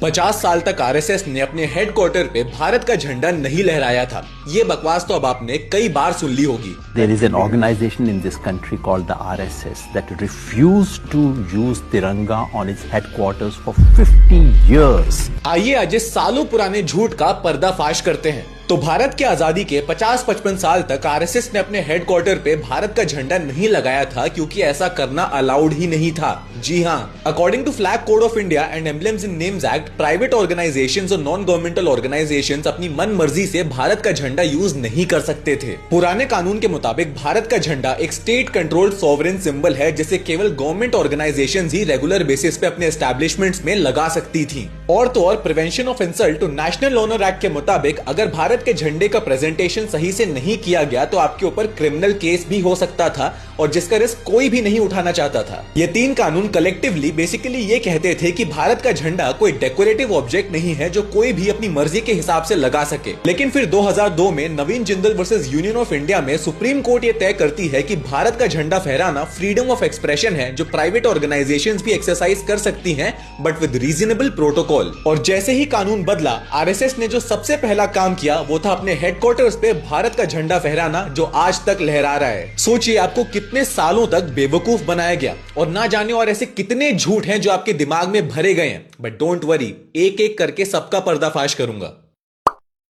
50 साल तक आरएसएस ने अपने हेडक्वार्टर पे भारत का झंडा नहीं लहराया था। ये बकवास तो अब आपने कई बार सुन ली होगी। There is an organization in this country called the RSS that refused to use Tiranga on its headquarters for 50 years. आइए आज इस सालों पुराने झूठ का पर्दाफाश करते हैं। तो भारत की आजादी के 50-55 साल तक आरएसएस ने अपने हेडक्वार्टर पे भारत का झंडा नहीं लगाया था क्योंकि ऐसा करना अलाउड ही नहीं था। जी हाँ, according to flag code of India and emblems in names act, private organisations और नॉन गवर्नमेंटल ऑर्गेनाइजेशंस अपनी मन मर्जी से भारत का झंडा यूज नहीं कर सकते थे। पुराने कानून के मुताबिक भारत का झंडा एक स्टेट कंट्रोल्ड सॉवरेन सिंबल है जिसे केवल गवर्नमेंट ऑर्गेनाइजेशंस ही रेगुलर बेसिस पे अपने एस्टैब्लिशमेंट्स में लगा सकती थी। और तो और prevention of insult to national honour act के मुताबिक अगर भारत के झंडे का प्रेजेंटेशन सही से नहीं किया गया तो आपके ऊपर क्रिमिनल केस भी हो सकता था और जिसका रिस्क कोई भी नहीं उठाना चाहता था। ये तीन कानून कलेक्टिवली बेसिकली ये कहते थे कि भारत का झंडा कोई डेकोरेटिव ऑब्जेक्ट नहीं है जो कोई भी अपनी मर्जी के हिसाब से लगा सके। लेकिन फिर 2002 में Naveen Jindal versus Union of India में सुप्रीम कोर्ट ये तय करती है कि भारत का झंडा फहराना फ्रीडम ऑफ एक्सप्रेशन है जो प्राइवेट ऑर्गेनाइजेशंस भी एक्सरसाइज कर सकती हैं बट विद रीजनेबल प्रोटोकॉल। और जैसे ही कानून बदला, आरएसएस ने जो सबसे पहला काम किया वो था अपने हेडक्वार्टर्स पे भारत का झंडा फहराना जो आज तक लहरा रहा है। सोचिए आपको कितने सालों तक बेवकूफ बनाया गया और ना जाने और ऐसे कितने झूठ हैं जो आपके दिमाग में भरे गए हैं। बट डोंट वरी, एक एक करके सबका पर्दाफाश करूंगा।